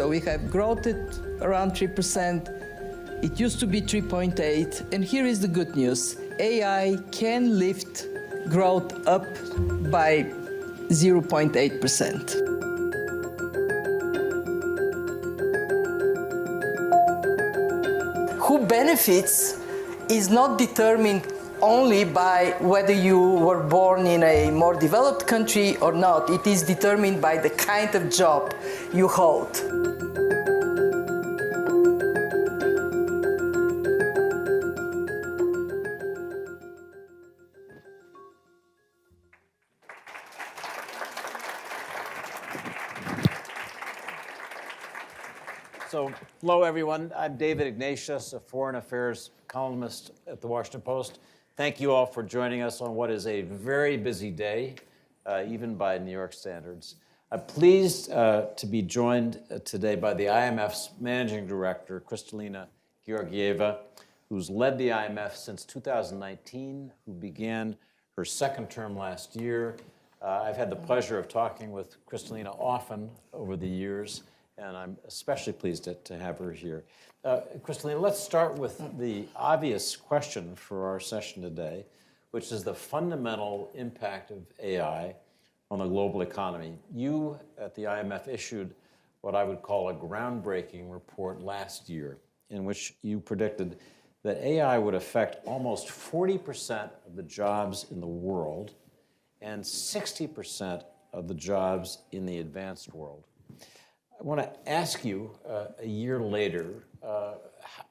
So we have growth at around 3%. It used to be 3.8, and here is the good news. AI can lift growth up by 0.8%. Who benefits is not determined only by whether you were born in a more developed country or not. It is determined by the kind of job you hold. So, hello everyone. I'm David Ignatius, a foreign affairs columnist at the Washington Post. Thank you all for joining us on what is a very busy day, even by New York standards. I'm pleased to be joined today by the IMF's managing director, Kristalina Georgieva, who's led the IMF since 2019, who began her second term last year. I've had the pleasure of talking with Kristalina often over the years, and I'm especially pleased to have her here. Kristalina, let's start with the obvious question for our session today, which is the fundamental impact of AI on the global economy. You at the IMF issued what I would call a groundbreaking report last year, in which you predicted that AI would affect almost 40% of the jobs in the world and 60% of the jobs in the advanced world. I want to ask you, a year later,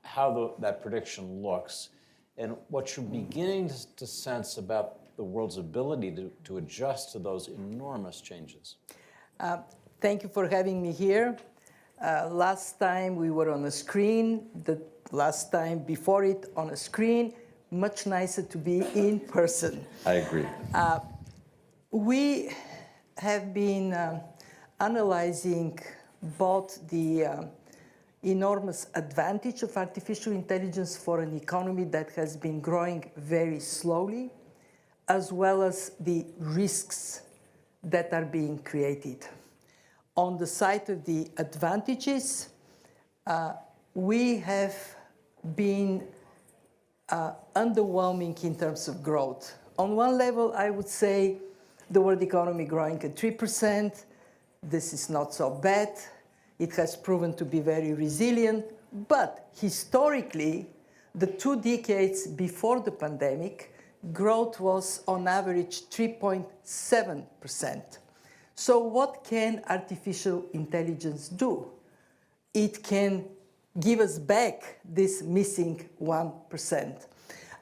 how that prediction looks and what you're beginning to sense about the world's ability to adjust to those enormous changes. Thank you for having me here. Last time we were on a screen, the last time before it on a screen, much nicer to be in person. I agree. We have been analyzing both the enormous advantage of artificial intelligence for an economy that has been growing very slowly, as well as the risks that are being created. On the side of the advantages, we have been underwhelming in terms of growth. On one level, I would say the world economy growing at 3%. This is not so bad. It has proven to be very resilient. But historically, the 2 decades before the pandemic, growth was on average 3.7%. So what can artificial intelligence do? It can give us back this missing 1%.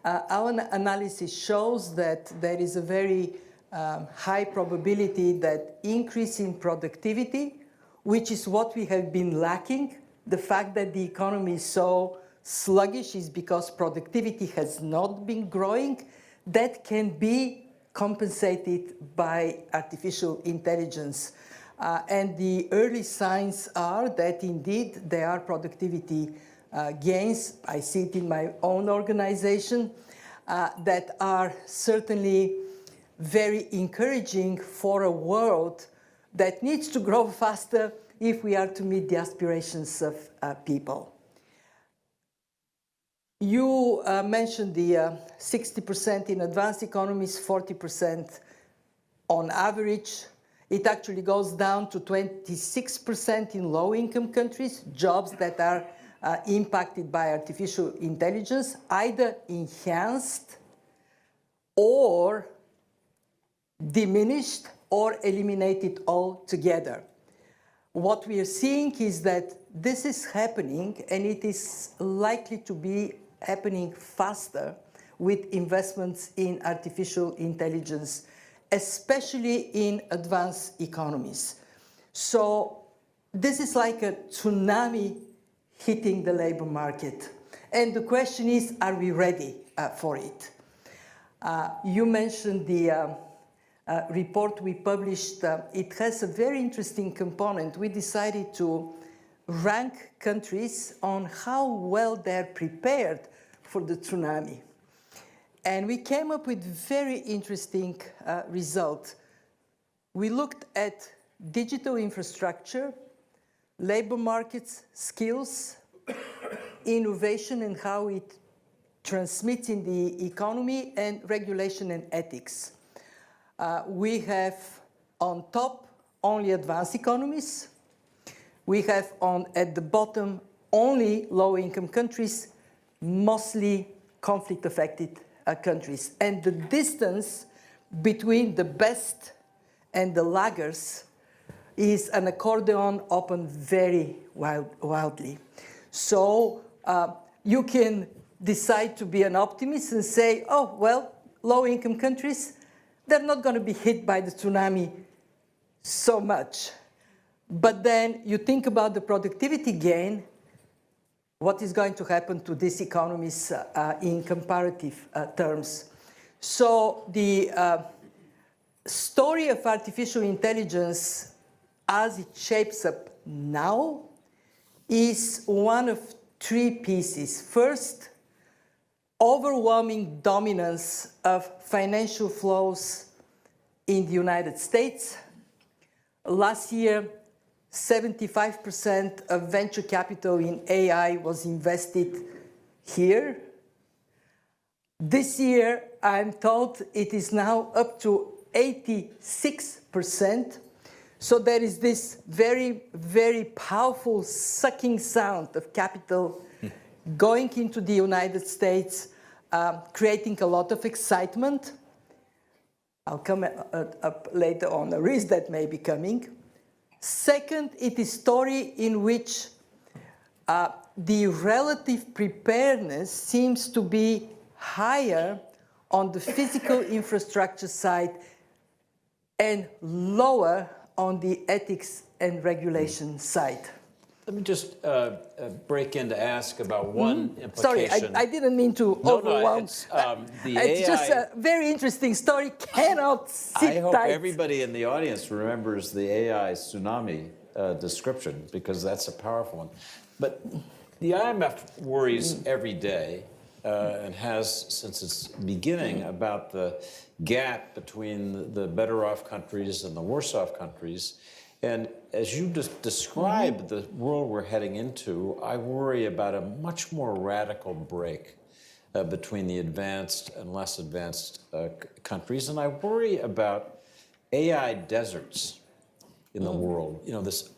Our analysis shows that there is a very high probability that increase in productivity, which is what we have been lacking. The fact that the economy is so sluggish is because productivity has not been growing. That can be compensated by artificial intelligence. And the early signs are that indeed there are productivity gains. I see it in my own organization that are certainly very encouraging for a world that needs to grow faster if we are to meet the aspirations of people. You mentioned the 60% in advanced economies, 40% on average. It actually goes down to 26% in low-income countries, jobs that are impacted by artificial intelligence, either enhanced or diminished or eliminated altogether. What we are seeing is that this is happening, and it is likely to be happening faster with investments in artificial intelligence, especially in advanced economies. So this is like a tsunami hitting the labor market. And the question is, are we ready for it? You mentioned the report we published. It has a very interesting component. We decided to rank countries on how well they're prepared for the tsunami. And we came up with very interesting result. We looked at digital infrastructure, labor markets, skills, innovation and how it transmits in the economy, and regulation and ethics. We have on top only advanced economies. We have at the bottom only low-income countries, mostly conflict-affected countries. And the distance between the best and the laggards is an accordion open very wildly. So you can decide to be an optimist and say, oh, well, low-income countries, they're not going to be hit by the tsunami so much. But then you think about the productivity gain, what is going to happen to these economies in comparative terms. So the story of artificial intelligence as it shapes up now is one of three pieces. First, overwhelming dominance of financial flows in the United States. Last year, 75% of venture capital in AI was invested here. This year, I'm told it is now up to 86%. So there is this very, very powerful sucking sound of capital going into the United States, creating a lot of excitement. I'll come up later on the risk that may be coming. Second, it is a story in which the relative preparedness seems to be higher on the physical infrastructure side and lower on the ethics and regulation side. Let me just break in to ask about one implication. Sorry, I didn't mean to overwhelm. It's it's just a very interesting story. Cannot sit tight. I hope everybody in the audience remembers the AI tsunami description, because that's a powerful one. But the IMF worries every day, and has since its beginning, about the gap between the better off countries and the worse off countries. And as you just described the world we're heading into, I worry about a much more radical break between the advanced and less advanced countries. And I worry about AI deserts in the world. You know, this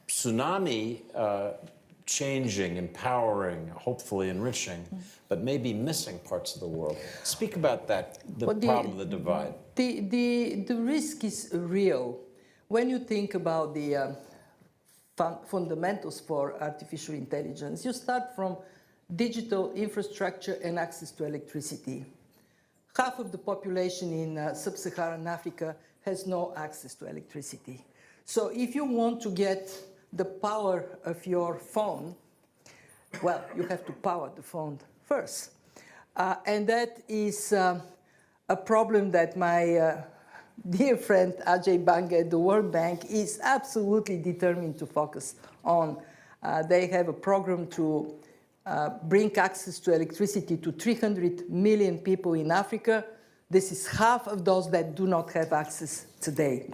tsunami changing, empowering, hopefully enriching, but maybe missing parts of the world. Speak about that, the problem of the divide. The risk is real. When you think about the fundamentals for artificial intelligence, you start from digital infrastructure and access to electricity. Half of the population in sub-Saharan Africa has no access to electricity. So if you want to get the power of your phone, well, you have to power the phone first. And that is a problem that my dear friend Ajay Banga at the World Bank is absolutely determined to focus on. They have a program to bring access to electricity to 300 million people in Africa. This is half of those that do not have access today.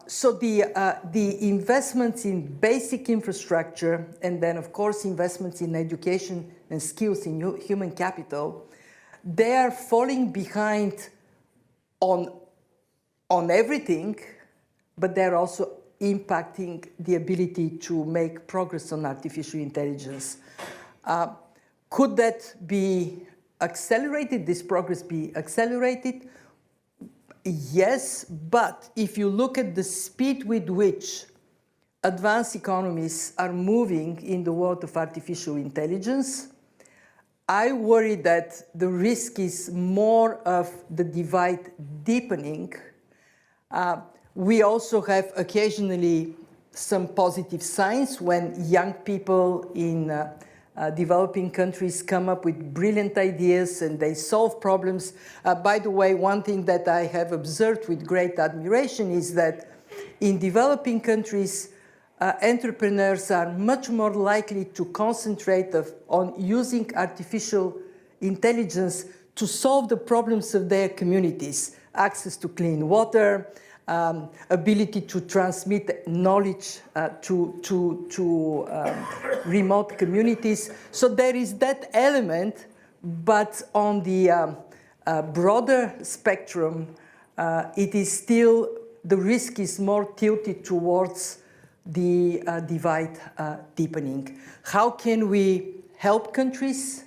So the investments in basic infrastructure, and then of course investments in education and skills in human capital, they are falling behind on everything, but they're also impacting the ability to make progress on artificial intelligence. Could that be accelerated, this progress be accelerated? Yes, but if you look at the speed with which advanced economies are moving in the world of artificial intelligence, I worry that the risk is more of the divide deepening. We also have occasionally some positive signs when young people in developing countries come up with brilliant ideas and they solve problems. By the way, one thing that I have observed with great admiration is that in developing countries, entrepreneurs are much more likely to concentrate on using artificial intelligence to solve the problems of their communities. Access to clean water, ability to transmit knowledge to remote communities. So there is that element, but on the broader spectrum, it is still, the risk is more tilted towards the divide deepening. How can we help countries?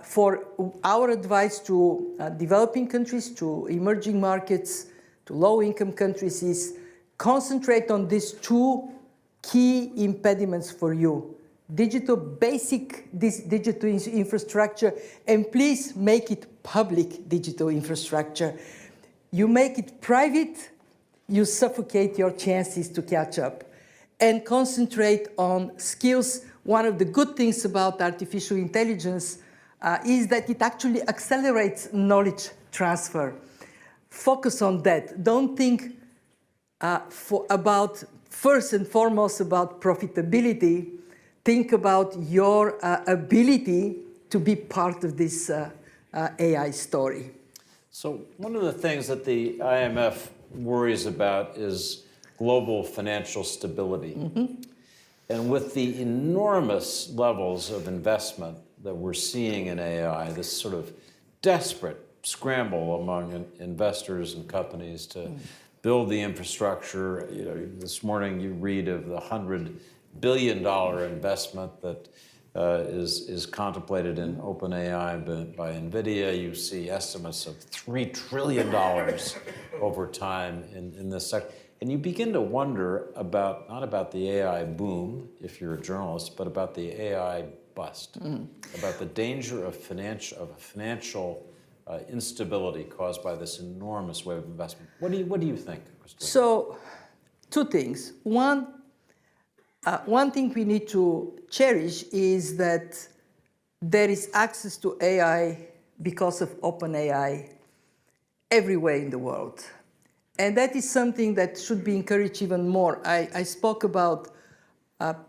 For our advice to developing countries, to emerging markets, to low-income countries is concentrate on these two key impediments for you. Basic digital infrastructure, and please make it public digital infrastructure. You make it private, you suffocate your chances to catch up. And concentrate on skills. One of the good things about artificial intelligence is that it actually accelerates knowledge transfer. Focus on that. Don't think first and foremost about profitability. Think about your ability to be part of this AI story. So one of the things that the IMF worries about is global financial stability. Mm-hmm. And with the enormous levels of investment that we're seeing in AI, this sort of desperate scramble among investors and companies to build the infrastructure. You know, this morning you read of the $100 billion investment that is contemplated in OpenAI by NVIDIA. You see estimates of $3 trillion over time in this sector. And you begin to wonder about, not about the AI boom, if you're a journalist, but about the AI bust, about the danger of financial instability caused by this enormous wave of investment. What do you think, Kristalina? So, two things. One thing we need to cherish is that there is access to AI because of OpenAI everywhere in the world. And that is something that should be encouraged even more. I spoke about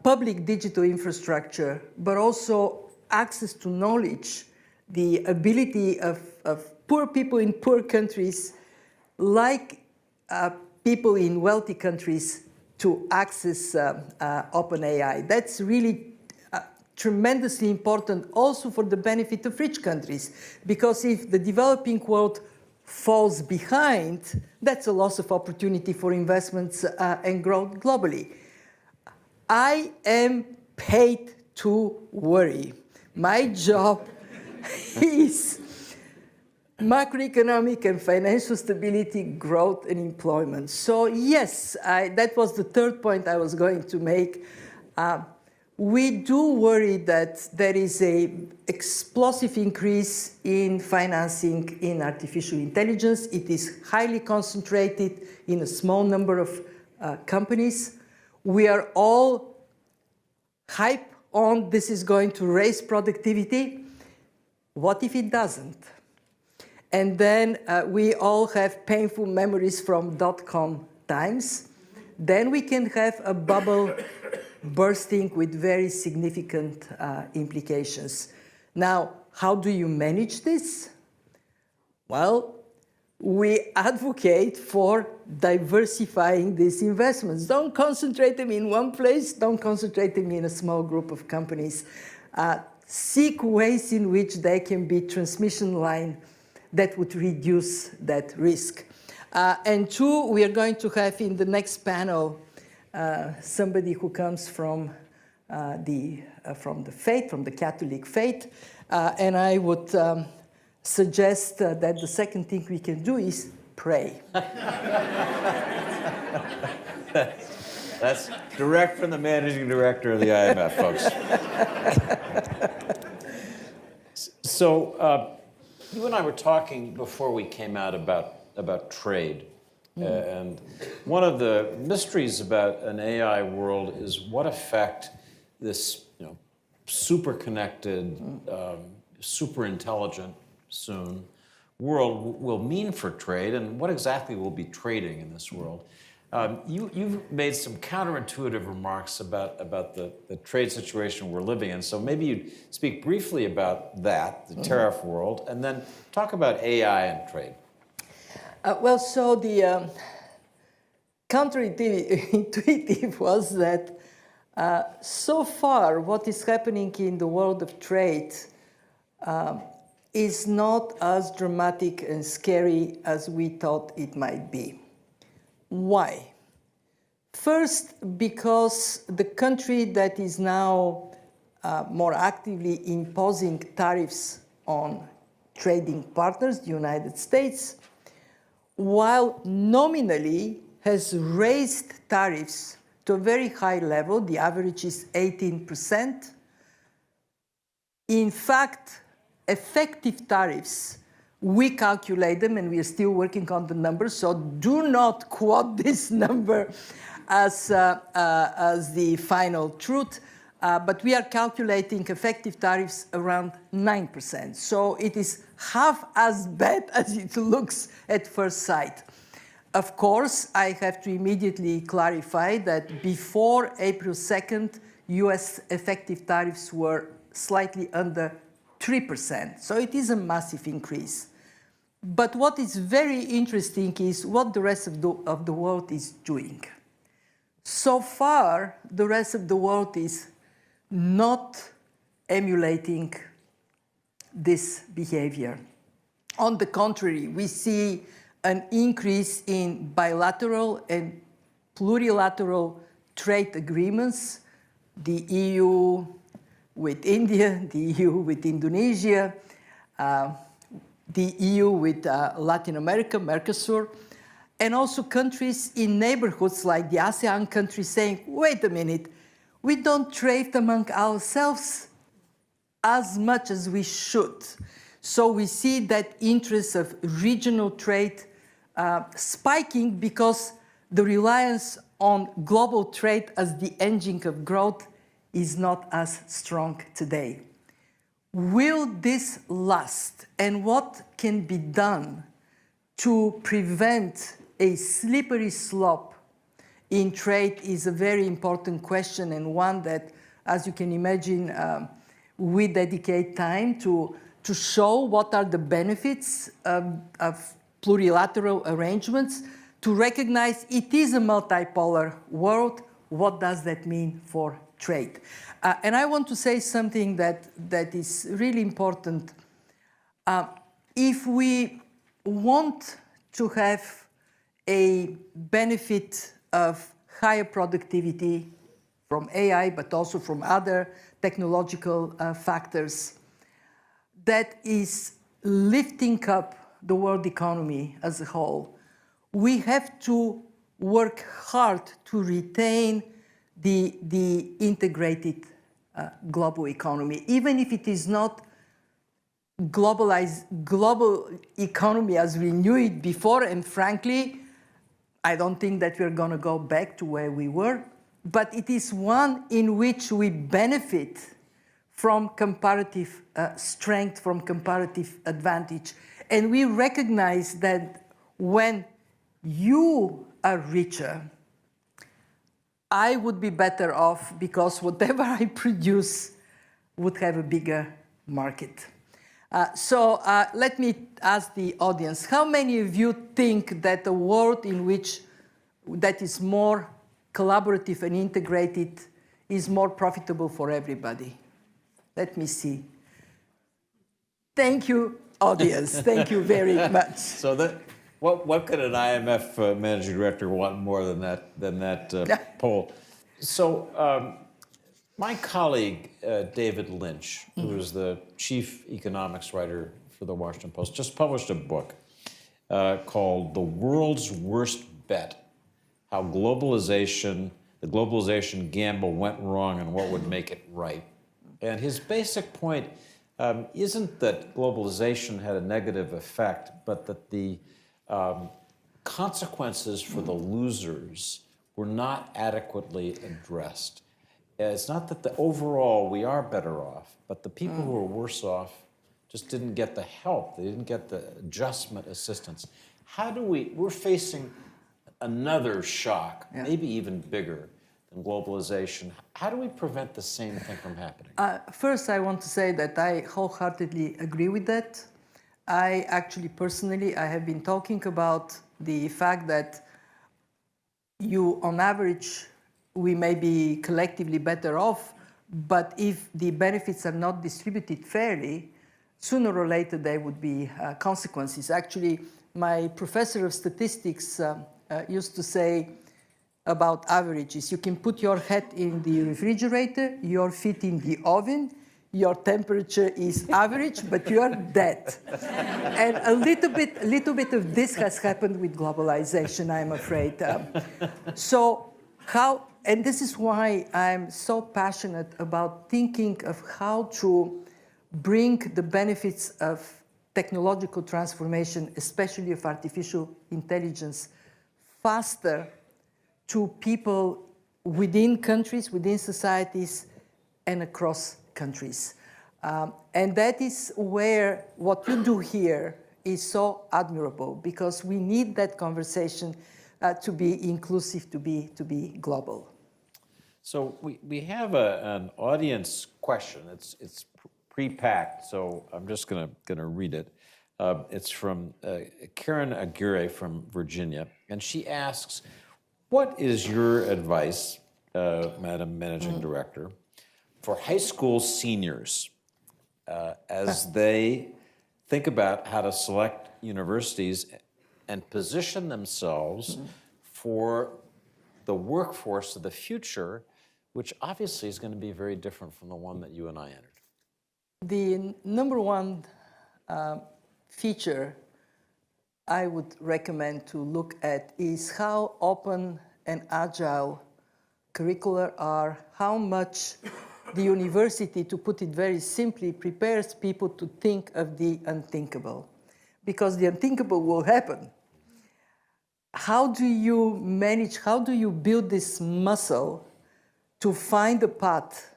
public digital infrastructure, but also access to knowledge, the ability of poor people in poor countries, like people in wealthy countries, to access OpenAI. That's really tremendously important also for the benefit of rich countries, because if the developing world falls behind, that's a loss of opportunity for investments and growth globally. I am paid to worry. My job is macroeconomic and financial stability, growth, and employment. So yes, that was the third point I was going to make. We do worry that there is an explosive increase in financing in artificial intelligence. It is highly concentrated in a small number of companies. We are all hype on this is going to raise productivity. What if it doesn't? And then we all have painful memories from dot-com times. Then we can have a bubble bursting with very significant implications. Now, how do you manage this? Well, we advocate for diversifying these investments. Don't concentrate them in one place. Don't concentrate them in a small group of companies. Seek ways in which there can be transmission line that would reduce that risk. And two, we are going to have in the next panel somebody who comes from the faith, from the Catholic faith, and I would suggest that the second thing we can do is pray. That's direct from the managing director of the IMF, folks. So you and I were talking before we came out about trade. And one of the mysteries about an AI world is what effect this super connected, super intelligent soon world will mean for trade, and what exactly will be trading in this world. You've made some counterintuitive remarks about the trade situation we're living in. So maybe you'd speak briefly about that, the tariff world, and then talk about AI and trade. Well, so the counterintuitive was that so far what is happening in the world of trade is not as dramatic and scary as we thought it might be. Why? First, because the country that is now more actively imposing tariffs on trading partners, the United States, while nominally has raised tariffs to a very high level, the average is 18%. In fact, effective tariffs, we calculate them, and we are still working on the numbers, so do not quote this number as the final truth, but we are calculating effective tariffs around 9%. So it is half as bad as it looks at first sight. Of course, I have to immediately clarify that before April 2nd, US effective tariffs were slightly under 3%. So it is a massive increase. But what is very interesting is what the rest of the world is doing. So far, the rest of the world is not emulating this behavior. On the contrary, we see an increase in bilateral and plurilateral trade agreements, the EU with India, the EU with Indonesia, the EU with Latin America, Mercosur, and also countries in neighborhoods like the ASEAN countries saying, wait a minute, we don't trade among ourselves as much as we should. So we see that interest of regional trade spiking because the reliance on global trade as the engine of growth is not as strong today. Will this last? And what can be done to prevent a slippery slope in trade is a very important question, and one that, as you can imagine, we dedicate time to show what are the benefits of plurilateral arrangements, to recognize it is a multipolar world. What does that mean for trade? And I want to say something that is really important. If we want to have a benefit of higher productivity from AI, but also from other technological factors, that is lifting up the world economy as a whole, we have to work hard to retain the integrated global economy, even if it is not global economy as we knew it before. And frankly, I don't think that we're going to go back to where we were, but it is one in which we benefit from comparative strength, from comparative advantage. And we recognize that when you are richer, I would be better off because whatever I produce would have a bigger market. So let me ask the audience, how many of you think that a world in which that is more collaborative and integrated is more profitable for everybody? Let me see. Thank you, audience. Thank you very much. So what could an IMF managing director want more than that poll? So my colleague, David Lynch, who is the chief economics writer for the Washington Post, just published a book called The World's Worst Bet, How the globalization gamble went wrong and what would make it right. And his basic point isn't that globalization had a negative effect, but that the consequences for the losers were not adequately addressed. It's not that overall we are better off, but the people who are worse off just didn't get the help. They didn't get the adjustment assistance. We're facing another shock, maybe even bigger than globalization. How do we prevent the same thing from happening? First, I want to say that I wholeheartedly agree with that. I actually personally, I have been talking about the fact that on average, we may be collectively better off, but if the benefits are not distributed fairly, sooner or later there would be consequences. Actually, my professor of statistics used to say about averages, you can put your head in the refrigerator, your feet in the oven, your temperature is average, but you are dead. And a little bit of this has happened with globalization, I'm afraid. And this is why I'm so passionate about thinking of how to bring the benefits of technological transformation, especially of artificial intelligence, faster to people within countries, within societies, and across countries. And that is where what you do here is so admirable, because we need that conversation to be inclusive, to be global. So we have an audience question. It's pre-packed, so I'm just gonna read it. It's from Karen Aguirre from Virginia, and she asks, what is your advice, Madam Managing Director, for high school seniors as they think about how to select universities and position themselves for the workforce of the future, which obviously is going to be very different from the one that you and I entered? The number one feature I would recommend to look at is how open and agile curricula are, how much the university, to put it very simply, prepares people to think of the unthinkable. Because the unthinkable will happen. How do you manage, how do you build this muscle to find a path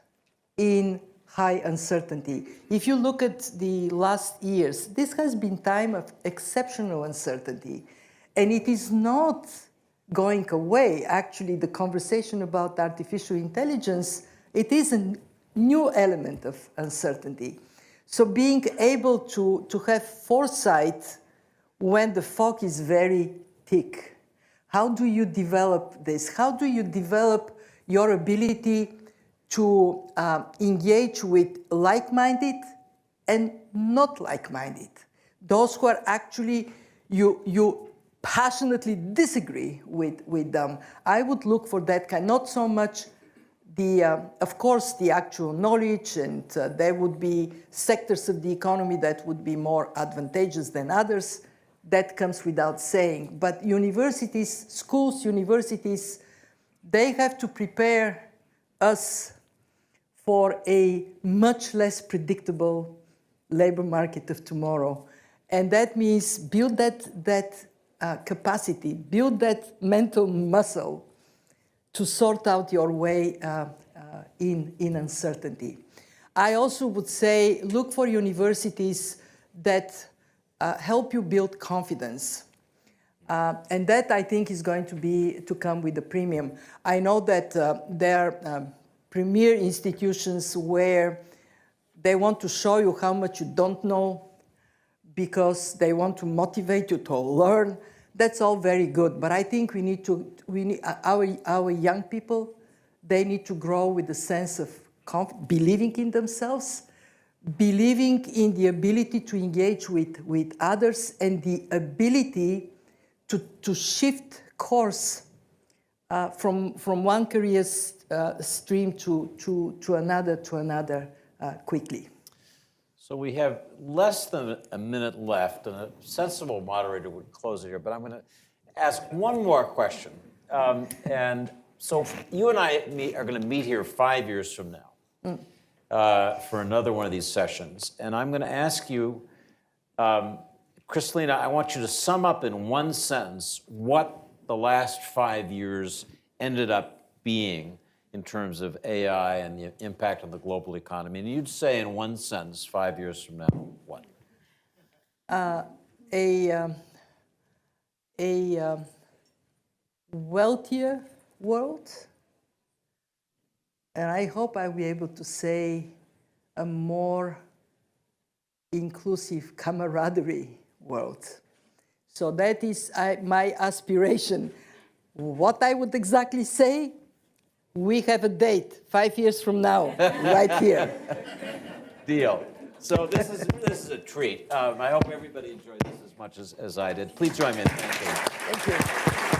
in high uncertainty? If you look at the last years, this has been time of exceptional uncertainty, and it is not going away. Actually, the conversation about artificial intelligence, it is a new element of uncertainty. So being able to have foresight when the fog is very thick. How do you develop this? How do you develop your ability to engage with like-minded and not like-minded? Those who are actually, you passionately disagree with them. I would look for that kind, not so much of course, the actual knowledge, and there would be sectors of the economy that would be more advantageous than others. That comes without saying. But universities, schools, universities, they have to prepare us for a much less predictable labor market of tomorrow. And that means build that capacity, build that mental muscle to sort out your way in uncertainty. I also would say look for universities that help you build confidence. And that, I think, is going to come with a premium. I know that there are premier institutions where they want to show you how much you don't know because they want to motivate you to learn. That's all very good, but I think our young people, they need to grow with a sense of believing in themselves, believing in the ability to engage with others, and the ability to shift course from one career stream to another quickly. So we have less than a minute left, and a sensible moderator would close it here, but I'm going to ask one more question. And so you and I are going to meet here 5 years from now for another one of these sessions. And I'm going to ask you, Kristalina, I want you to sum up in one sentence what the last 5 years ended up being in terms of AI and the impact on the global economy. And you'd say in one sentence, 5 years from now, what? A wealthier world, and I hope I'll be able to say a more inclusive camaraderie world. So that is my aspiration. What I would exactly say, we have a date 5 years from now, right here. Deal. So this is a treat. I hope everybody enjoyed this as much as I did. Please join me in thanking. Thank you.